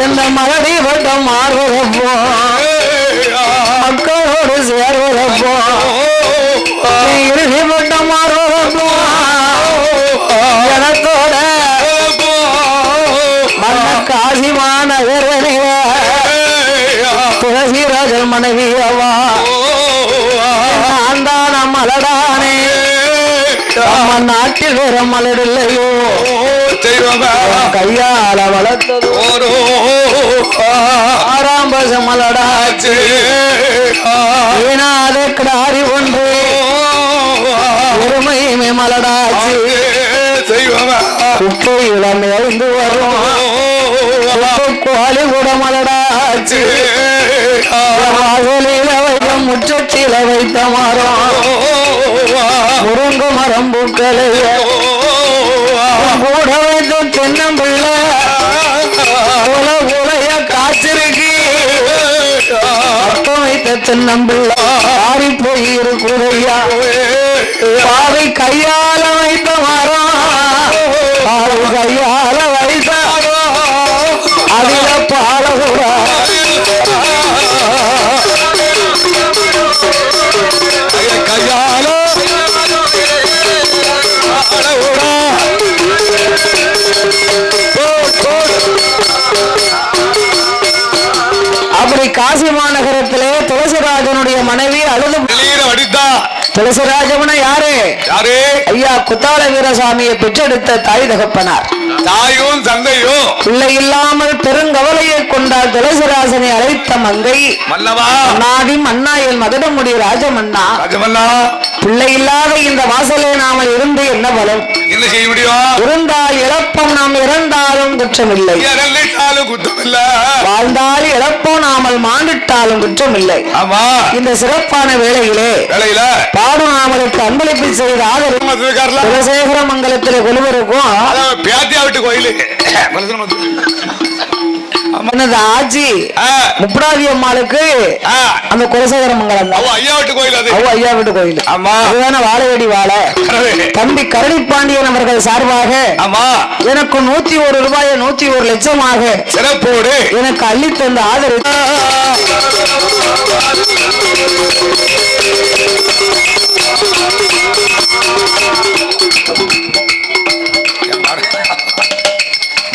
இந்த மலடி வட்டம் மாறுவதப்போ மக்களோடு சேர்வதப்போ இறுதி வட்டம் மாறுவதப்போ எனத்தோட மன்ன காசி மாநகரனே துளசிராஜன் மனைவி அவா ஆண்டான மலடானே நம்ம நாட்டில் வேற மலரில்லையோ கையால வளர்த்தது ஆறாம் பசம் மலடாச்சு ஏனாத கிடாரி ஒன்று பெருமையுமே மலடாச்சு குப்பை இளமை அறிந்து வரும் கோழி கூட மலடாச்சு வாசலில வைத்த முற்றத்தில வைத்த மரம் முருங்க மரம் பூக்களைய கூட வைத்த தென்னம்பிள்ளை உலைய காய்ச்சிருக்கு அப்ப வைத்த தென்னம்பிள்ளை ஆறி போயிருக்குறையா பாவை கையால வைத்த மரம் பாவை கையால வைத்த அதில பால கூட கையால அப்படி காசி மாநகரத்திலே துளசிராஜனுடைய மனைவி அழுது வடித்தா. துளசிராஜவன யாரு? யாரு? ஐயா குத்தால வீரசாமியை பெற்றெடுத்த தாய் தகப்பனார். தாயும் தந்தையும் பிள்ளை இல்லாமல் பெருங்கவலையை கொண்டால் துளசிராஜனை அழைத்த மங்கை மன்னவா மன்னாதி மன்னாயில் மதுடமுடி ராஜமன்னா ராஜமன்னா பிள்ளை இல்லாத இந்த வாசலே நாம இருந்து என்ன பலம்? என்ன செய்ய முடியும்? இருந்தால் இழப்பம் நாம் இறந்தாலும் குற்றமில்லை, வாழ்ந்தால் இழப்போம் நாமல் மாண்டிட்டாலும் குற்றமில்லை. இந்த சிறப்பான வேளையிலே பாடும் நாமலுக்கு அன்பளிப்பு செய்த ஆதரவு குலசேகர மங்கலத்திலே கொலுவருக்கும் ஆட்சி முப்படாதி அம்மாளுக்கு அந்த குலசேகர மங்கலம் ஐயா வீட்டு கோயில் அதுதான வாழையடி வாழை தம்பி கரடிப்பாண்டியன் அவர்கள் சார்பாக எனக்கு 101 ரூபாய் 101 லட்சமாக சிறப்போடு எனக்கு அள்ளி தந்த ஆதரவு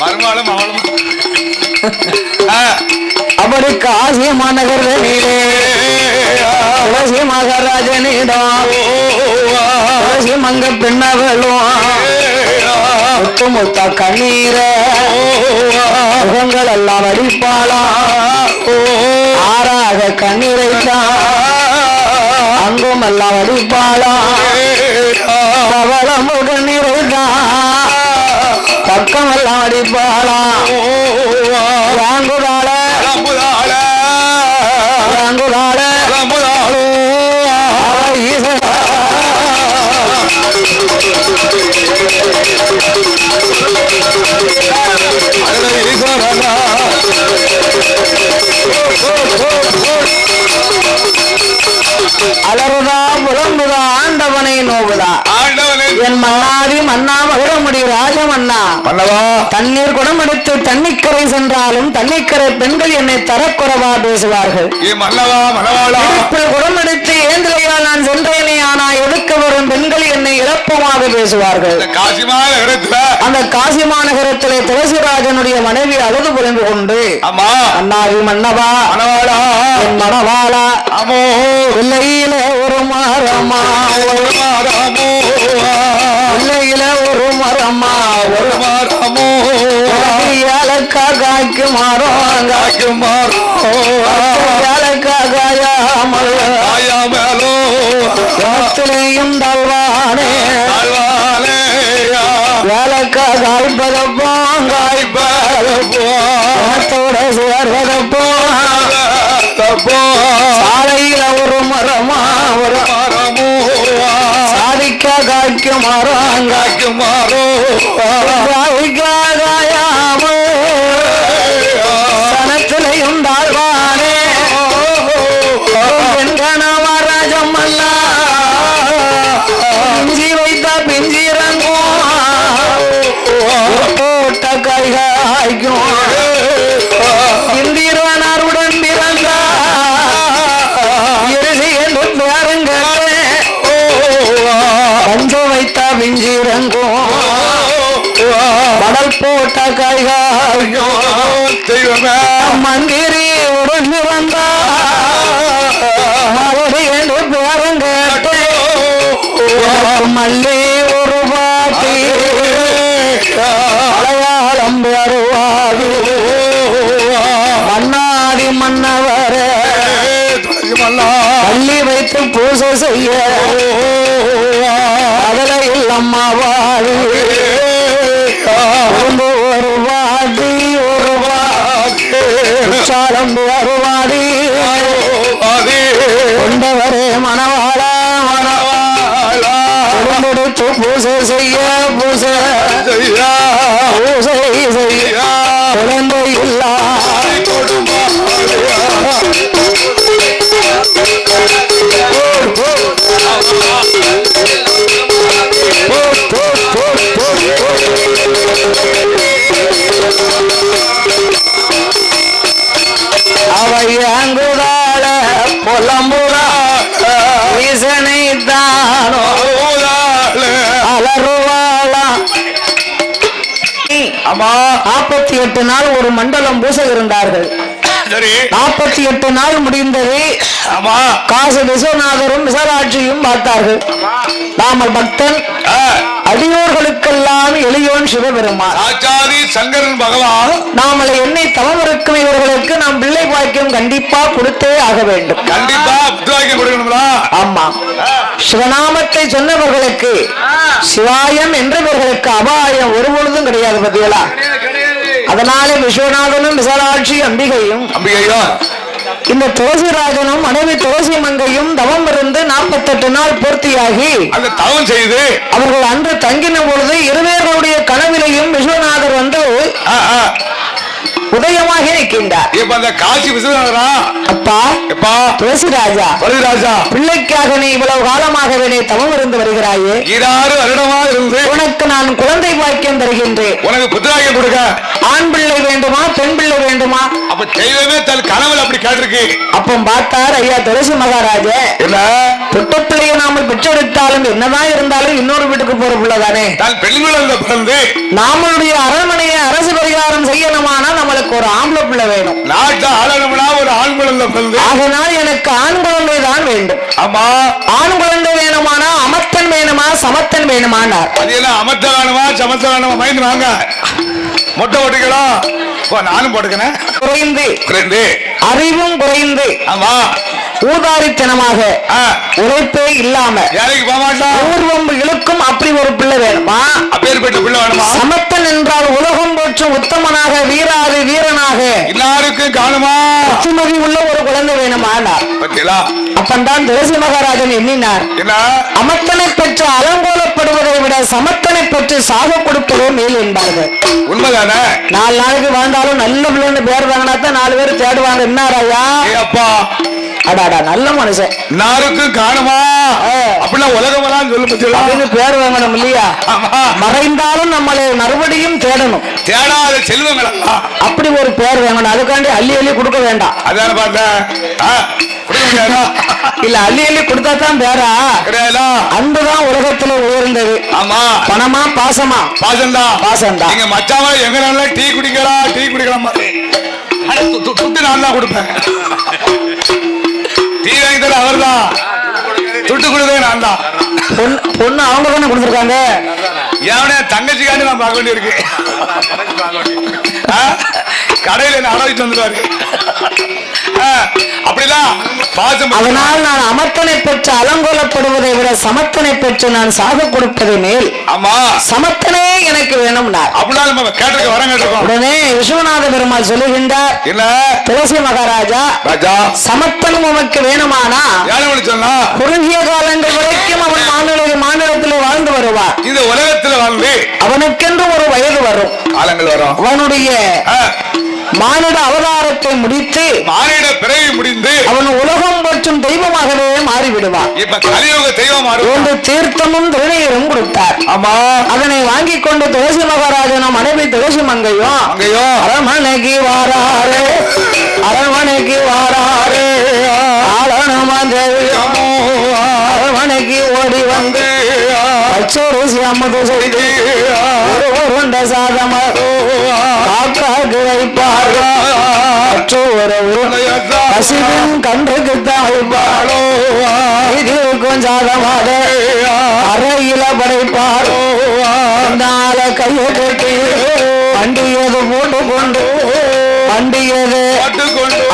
மறுநாளும் அவளும் அப்படி காசி மாநகரனிலே துளசி மகாராஜனிடம் துளசி மங்க பெண்ணவளும் முத்து முத்த கண்ணீர முகங்கள் எல்லாம் அடிப்பாளா ஆறாக கண்ணீரைத்தான் அங்கும் எல்லாம் அடிப்பாளா பவளமுடன் நிறைதான் பக்கம் எல்லாம் அடிப்பாளா வாங்குதாள வாங்குதாள அலறுதா புலம்புதா ஆண்டவனை நோவுதா என் மன்னாதி மன்னா மகுடமுடி ராஜமன்னா தண்ணீர் குடம் எடுத்து தண்ணிக்கரை சென்றாலும் தண்ணிக்கரை பெண்கள் என்னை தரக்குறைவா பேசுவார்கள். குடம் எடுத்து ஏந்திரையால் நான் சென்றேனே ஆனா எடுக்க வரும் பெண்கள் என்னை இழப்பமாக பேசுவார்கள். அந்த காசி மாநகரத்திலே துளசிராஜனுடைய மனைவி அழுது புரிந்து கொண்டு அண்ணாவி மன்னவா என் மணவாளா பிள்ளையில ஒரு மரமா பிள்ளையில ஒரு மரமா ஒரு மரமோ காய்க்கு மாறும் காய்க்கு மாறும் காயாமலும் தல்வானே வேலைக்கா காய்ப்பதப்போ காய்ப்பதப்போட சேர்வதப்போ சாலையில ஒரு மரமா ஒரு மரமோ சாதிக்க காய்க்கு மாறும் காய்க்கு மாறும் காயாம சனத்திலையும் தாழ்வானே ராஜமல்லா பிஞ்சி வைத்த பிஞ்சிரங்கும் போட்ட கைகாய்க்கும் வைத்த விஞ்சிரங்கும் கடல் போட்ட கைகாயும் மங்கிரி உடனே வந்தா என்று பேரங்க மல்லி ஒரு பாட்டி அடையாளம் வருவாது மன்னாடி மன்னவர பள்ளி வைத்து பூசை செய்ய அதில் அம்மாவாடி ஒரு வாடி ஒரு வாடி வருவாடி கொண்டவரே மணவாளா மணவாளா பூசை செய்ய பூசை பூசை செய்ய குழந்தை இல்லா அவை அங்குதாள புலம்புதா ஈசனை தானோ அலறுவாளா. ஆமா 48 நாள் ஒரு மண்டலம் பூசை இருந்தார்கள். 48 நாள் முடிந்தது. காசி விஸ்வநாதரும் விசாலாட்சியும் பார்த்தார்கள். நாமல் பக்தன் அடியோர்களுக்கெல்லாம் எளியோன் சிவபெருமான் சங்கரன் பகவான் நாமளை என்னை தவம் இருக்கும் இவர்களுக்கு நாம் பிள்ளை பாக்கியம் கண்டிப்பா கொடுத்தே ஆக வேண்டும். கண்டிப்பா கொடுக்கணும்ல. ஆமா, சிவநாமத்தை சொன்னவர்களுக்கு சிவாயம் என்றவர்களுக்கு அபாயம் ஒரு பொழுதும் கிடையாது. பத்தியலா அதனாலே விஸ்வநாதனும் விசாலாட்சி அம்பிகையும் இந்த துளசிராஜனும் மனைவி துளசி மங்கையும் தவம் இருந்து 48 நாள் பூர்த்தியாகி அந்த தவம் செய்து அவர்கள் அன்று தங்கின பொழுது இருவேர்களுடைய கனவிலையும் விஸ்வநாதர் வந்து உதயமாக இருக்கின்றார். இப்ப அந்த காசி விஸ்வநாதரா அப்பா எப்பா துளசிராஜா துளசிராஜா பிள்ளைக்காக நீ இவ்வளவு காலமாகவே நீ தவம் இருந்து வருகிறாயே. 6 வருடமாக இருந்து உனக்கு நான் குழந்தை பாக்கியம் தருகின்றேன். உனக்கு புத்திராகியம் கொடுக்க ஆண் பிள்ளை வேண்டுமா பெண் பிள்ளை வேண்டுமா? அப்ப தெய்வமே தன் கனவுல அப்படி கேட்டிருக்கு. அப்ப பார்த்தார் ஐயா துளசி மகாராஜா என்ன தொட்ட பிள்ளையை நாம பெற்றெடுத்தாலும் என்னதான் இருந்தாலும் இன்னொரு வீட்டுக்கு போற பிள்ளைதானே. தன் பெண்கள் பிறந்து நாமளுடைய அரண்மனையை அரசு பரிகாரம் செய்யணுமானா நம்மளுக்கு ஒரு ஆம்பளை பிள்ளை வேணும். நாட்டை ஆளணும்னா ஒரு ஆண் குழந்தை பிறந்து அதனால் எனக்கு ஆண் குழந்தை தான் வேண்டும். ஆமா, ஆண் குழந்தை வேணுமானா அமர்த்தன் வேணுமா சமத்தன் வேணுமானார். அது என்ன அமர்த்த வேணுமா சமத்த வேணுமா? மைந்து வாங்க மொட்டை போட்டுக்கலாம். நானும் போட்டுக்கிறேன். குறைந்து குறைந்து அறிவும் குறைந்து ஆமா ஊதாரித்தனமாக உழைப்பே இல்லாம யாரைக்கு போக மாட்டான் ஊர்வம்பு இழுக்கும் அப்படி ஒரு பிள்ளை வேணுமா? அப்பேற்பட்ட பிள்ளை வேணுமா? சமத்தன் என்றால் உலகம் போற்றும் உத்தமனாக வீராது வீரனாக எல்லாருக்கும் காணுமா சுமதி உள்ள ஒரு குழந்தை வேணுமானார். அப்பந்தான் துளசி மகாராஜன் எண்ணினார், அமத்தனை பெற்று அலங்கோலப்படுவதை விட சமத்தனை பெற்று சாக கொடுப்பதே மேல் என்பார்கள். உண்மைதானே? 4 நாளைக்கு வாழ்ந்தாலும் நல்ல பிள்ளைன்னு பேர் வாங்கினாத்தான் 4 பேர் தேடுவாங்க. என்னாராயா அப்பா அடாடா நல்ல மனுஷன் நாருக்கும் காணுமா அப்படின்னா உலகமெல்லாம் சொல்லு பேர் வாங்கணும் இல்லையா? மறைந்தாலும் நம்மளை மறுபடியும் தேடணும். தேடாத செல்வங்கள் அப்படி ஒரு பேர் வாங்கணும். அதுக்காண்டி அள்ளி அள்ளி கொடுக்க வேண்டாம். அதான பார்த்தேன் இல்ல அள்ளி அள்ளி கொடுத்தா தான் பேரா கிடையாது. அன்புதான் உலகத்துல உயர்ந்தது. ஆமா, பணமா பாசமா? பாசம்தான் பாசம்தான். நீங்க மச்சாவா எங்க டீ குடிக்கலாம் டீ குடிக்கலாம் துட்டு நான் தான் கொடுப்பேன். டீ வாங்கி தர அவர் தான், துட்டு கொடுத்தது நான் தான். பொண்ணு அவங்க தானே கொடுத்துருக்காங்க. எவனே தங்கச்சிக்காண்டி நான் பார்க்க வேண்டியிருக்கு. கடையில என்ன அழைச்சிட்டு வந்துருவாரு. அப்படிதான் பாசம். அதனால் நான் அமர்த்தனை பெற்று அலங்கோலப்படுவதை விட சமத்தனை பெற்று நான் சாக கொடுப்பதை மேல். ஆமா, சமத்தனே எனக்கு வேணும். உடனே விஸ்வநாத பெருமாள் சொல்லுகின்றார், இல்ல துளசி மகாராஜா ராஜா சமத்தன் உமக்கு வேணுமானா குறுகிய காலங்கள் வரைக்கும் அவன் மாநிலத்தில் வாழ்ந்து வருவார். இந்த உலகத்தில் வாழ்ந்து அவனுக்கென்று ஒரு வயது வரும், காலங்கள் வரும். அவனுடைய மானிட அவதாரத்தை முடித்து மானிட பிறவி முடிந்து அவன் உலகம் மற்றும் தெய்வமாகவே மாறிவிடுவான். இப்ப கலியுக தெய்வம் ஒன்று தீர்த்தமும் திருநீரும் கொடுத்தார். ஆமா, அதனை வாங்கி கொண்டு துளசி மகாராஜனும் மனைவி துளசி மங்கையும் அரண்மனைக்கு வாராரு அரண்மனைக்கு வாராரு அரண்மனைக்கு ஓடி வந்து பச்சோறு சியாமது செய்து உருண்ட சாதமாக காக்காக்கு வைப்பார் பச்சோறு பசிவின் கன்றுக்கு தான் வைப்பாளோ இதுக்கும் சாதமாக அறையில படைப்பார் நாள கையை கட்டி வண்டியது போட்டு கொண்டு வண்டியது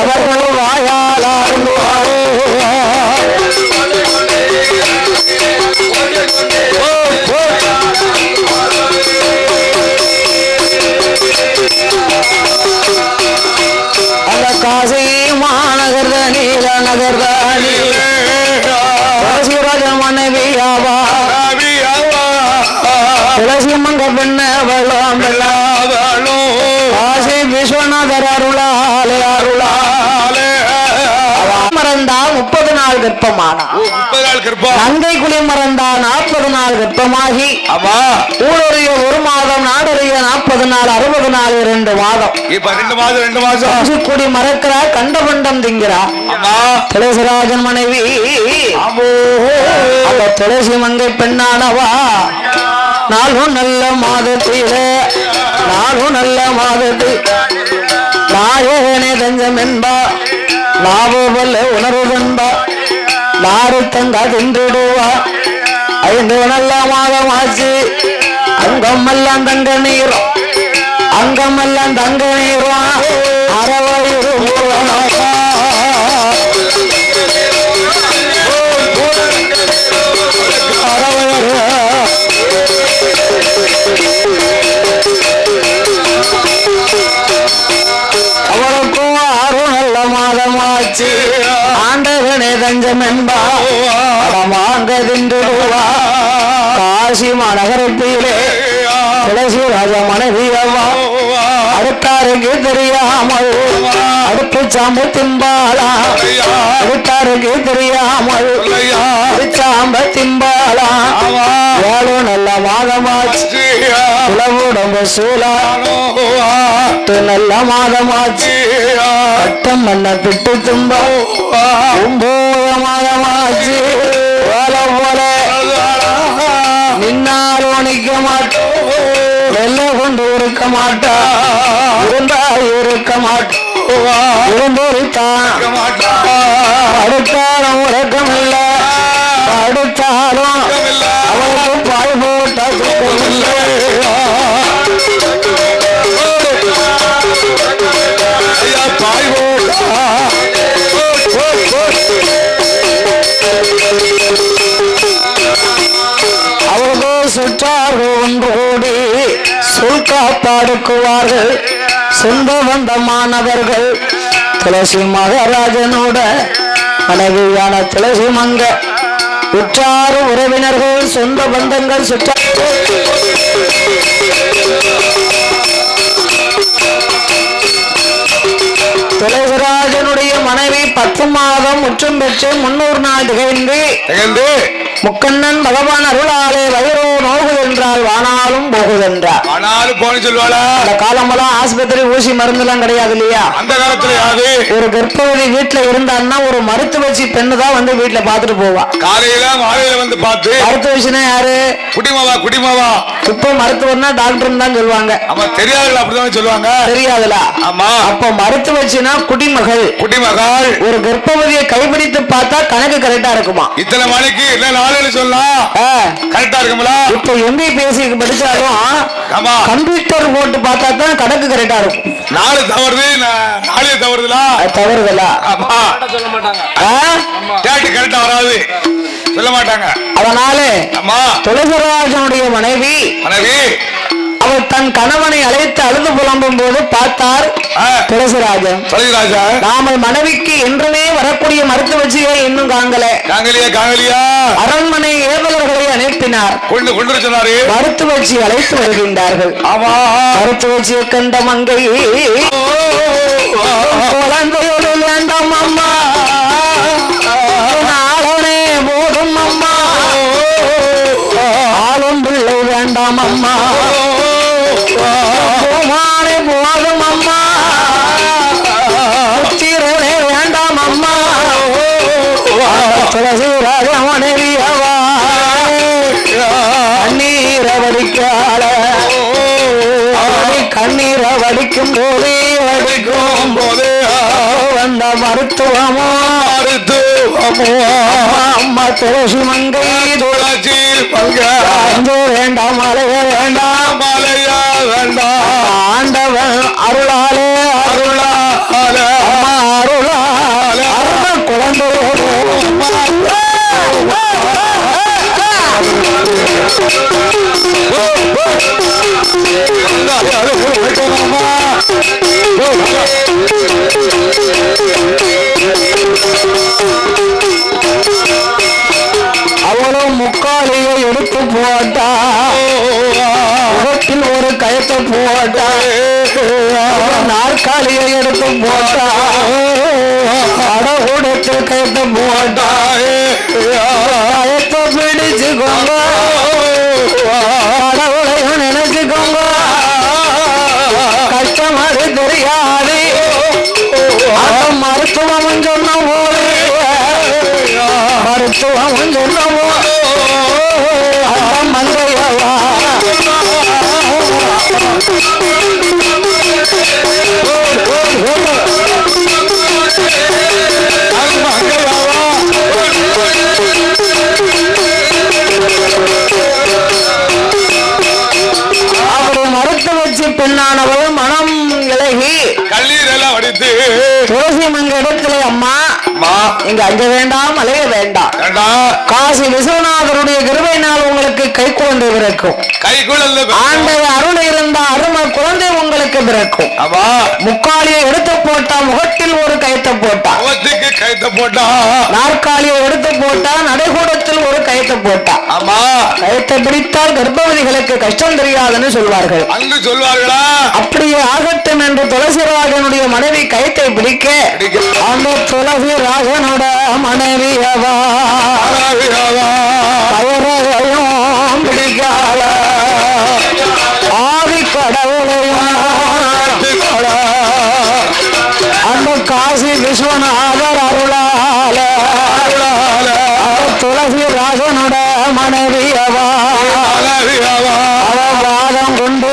அவர்கள் வாயால் ஆடுவாரோ அந்த காசி மாநகர் நீல நகர் துளசிராஜன் மனைவியாவா துளசி மங்க பெண்ணவளும் காசி விஸ்வநாதர் அருளாலே அருளாலே மறந்தா 30 நாள் கர்ப்பமானார். 30 நாள் கர்ப்பம். நங்கை குளி மறந்தா 40 நாள் கர்ப்பமாகி ஊரறிய 1 மாதம் நாடறிய 40 நாள் 60 நாள் 2 மாதம். இப்ப 2 மாதம் காசி குடி மறக்கிறா கண்டபண்டம் திங்கிறா துளசிராஜன் மனைவி அந்த துளசி மங்கை பெண்ணானவா நாளும் நல்ல மாதத்திலே நாளும் நல்ல மாதத்தில் நாயகனே தஞ்சம் என்பா லாபல்ல உணர்வுன்பா நாறு தங்கா தின்றுடுவா 5 நல்ல மாதமாச்சு அங்கமெல்லாம் தங்க நீரும் அங்கமெல்லாம் தங்க நீரும் அறவயிறு அவருக்கும் 6 நல்ல மாதமாச்சு ஆண்டவனே தஞ்சம் என்பா வாங்க தின்றுடுவா காசி மாநகரத்திலே துளசி ராஜ மனைவியவா அடுத்தாருக்கு தெரியாமல் அடுப்பு சாம்பு திம்பாளா அடுத்தாருக்கு தெரியாமல் சாம்ப திம்பாளா 7 நல்ல மாதமாச்சு உலவுடம்பு சூழா நல்ல மாதமாச்சு கட்டம் மண்ண பிட்டு தும்பா 9 மாதமாச்சு போல நின்னாலும் நிற்க மாட்டோம் வெள்ள கொண்டு இருக்க மாட்டா இருந்தா இருக்க மாட்டோம் இருந்தோரித்தான் அடுத்தாலும் உறக்கமில்ல அடுத்தாலும் அவளுக்கு பாய் போட்ட துக்கமில்லை பாய் போட்டா அவர்கள் சுற்றார் ஒன்றோடி சொல் காப்பாடுக்குவார்கள் சொந்த வந்தமானவர்கள் துளசி மகாராஜனோட மனைவியான துளசி மங்க உற்றார் உறவினர்கள் சொந்த பந்தங்கள் சுற்றார் துளசிராஜனுடைய மனைவி 10 மாதம் முற்றும் பெற்று 300 நாள் திகழ்ந்து முக்கண்ணன் பகவான் அருளாலே வயிறோ நோகுதென்றால் வானாலும் போகுதென்றார். அந்த காலமெல்லாம் ஆஸ்பத்திரி ஊசி மருந்து எல்லாம் கிடையாது இல்லையா? அந்த காலத்துல ஒரு கர்ப்பவதி வீட்டுல இருந்தான்னா ஒரு மருத்துவச்சி பெண்ணு தான் வந்து வீட்டுல பாத்துட்டு போவா. காலையில மாலையில வந்து பார்த்து மருத்துவச்சினா யாரு? குடிமாவா. இப்ப மருத்துவர்னா டாக்டர் தான் சொல்லுவாங்க. ஆமா, தெரியாதுல அப்படிதான் சொல்லுவாங்க. தெரியாதுல. ஆமா. அப்ப மருத்துவச்சினா குடிமகள். ஒரு கர்ப்பவதியை கைப்பிடித்து பார்த்தா கணக்கு கரெக்டா இருக்குமா? இத்தனை மணிக்கு சொல்லலாம் கரெக்டா இருக்குங்களா? இப்ப MBBS படிச்சாலும் கம்ப்யூட்டர் போட்டு பார்த்தா தான் கணக்கு கரெக்டா இருக்கும். 4 தவறுதலா ஆமா சொல்ல மாட்டாங்க. கரெக்டா வராது சொல்ல மாட்டாங்க. அதனால துளசிராஜனுடைய மனைவி அவர் தன் கணவனை அழைத்து அழுது புலம்பும் போது பார்த்தார் துளசிராஜன். நாம மனைவிக்கு என்றுமே வரக்கூடிய மருத்துவச்சியை இன்னும் காங்கலையா அரண்மனை ஏவலர்களை அனுப்பினார். மருத்துவச்சி அழைத்து வருகின்றார்கள். மருத்துவச்சியை கண்ட மங்கை குழந்தையோடு வேண்டாம் அம்மா, நாளனே போதும் அம்மா, ஆளும் பிள்ளை வேண்டாம் அம்மா, போதும் அம்மா, உச்சிரே வேண்டாம் அம்மா, துளசிராஜ மனைவியவா பிடிக்கால கண்ணீரை வடிக்கும் போதே வந்த மருத்துவமோ அம்மா துளசி மங்கை வேண்டாம் மலைய வேண்டாம் ஆண்டவன் அருளாலே அம்மா அருளாலே குழந்தை அவளும் முக்காலியை எடுத்து போட்டா முகத்தில் ஒரு கயத்தை போட்டா நாற்காலியை எடுத்து போட்டா அடகுடத்து கயத்தை போட்டா கயத்தை பிடிச்சுக்கோங்க கடவுளையும் நினைச்சுக்கோங்க கஷ்டமாறு தெரியாது மருத்துவம் சொன்ன போது மருத்துவம் சொன்ன போது மந்தையவா அப்படி மறுத்து வச்சு பெண்ணானவள் மனம் இலகி கல்லீர் எல்லாம் வடித்து துளசி மங்க இடத்துல அம்மா இங்க அஞ்ச வேண்டாம் அலைய வேண்டாம் காசி விஸ்வநாதருடைய கிருபையினால் உங்களுக்கு கை குழந்தை பிறக்கும் ஆண்டவ அருள் இருந்த அருமை குழந்தை உங்களுக்கு பிறக்கும் முக்காலியை எடுத்து போட்டா முகத்தில் ஒரு கயத்தை போட்டா நாற்காலியை எடுத்து போட்டா நடைகூடத்தில் ஒரு கயத்தை போட்டா கயத்தை பிடித்தால் கர்ப்பவதிகளுக்கு கஷ்டம் தெரியாதுன்னு சொல்வார்கள் அப்படியே ஆகட்டும் என்று துளசிராஜனுடைய மனைவி கயத்தை பிடிக்க அந்த துளசிராஜனோட மனைவி கயரையும் பிடிக்காத ஆதி கடவுளையும் அந்த காசி விஸ்வநாதர் அருளால துளசி ராஜனோட மனைவி அவ வாதம் கொண்டு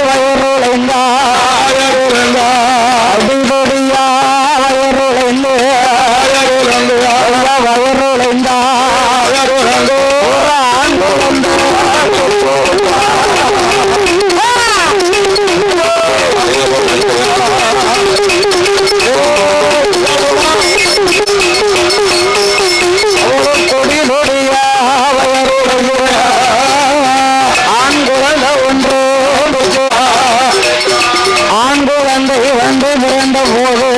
வயருளைந்தா அடிபடியா வயருளைந்து வயருளைந்தா ஆண் குழந்தை வந்து பிறந்த போது